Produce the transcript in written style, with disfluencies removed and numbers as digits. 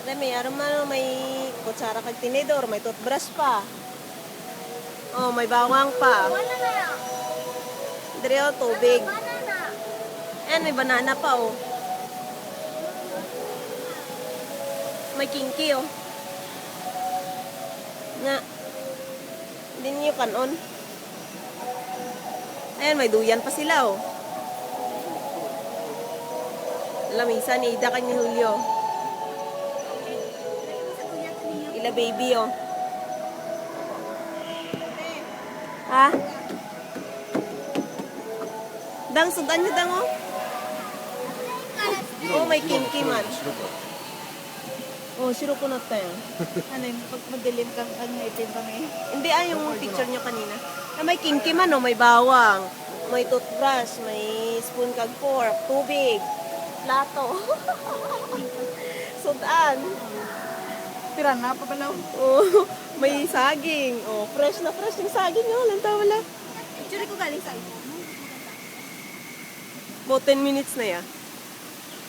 May aram may kutsara kag tinidor, may toothbrush pa. Oh, may bawang pa. Dire oh, tubig. Ayan, may banana pa oh. May kinki oh. Nga. Hindi niyo kanon. Ayan, may duyan pa sila oh. Lamisa ni Ida kay ni Julio. Ila baby oh. Ha? Dang, sudan niyo dang oh. Oh, may kinki man. Oh, siro ko na tayo. Ano yung pag madilim kang itim kami? Hindi yung picture niyo kanina. May kinki man oh, may bawang, may toothbrush, may spoon kag fork, tubig, plato. Sudan. Tira na pa pala. Oh, may saging. Oh, fresh na fresh yung saging oh, lantaw wala. Actually ko galing sa iPhone. About 10 minutes na ya.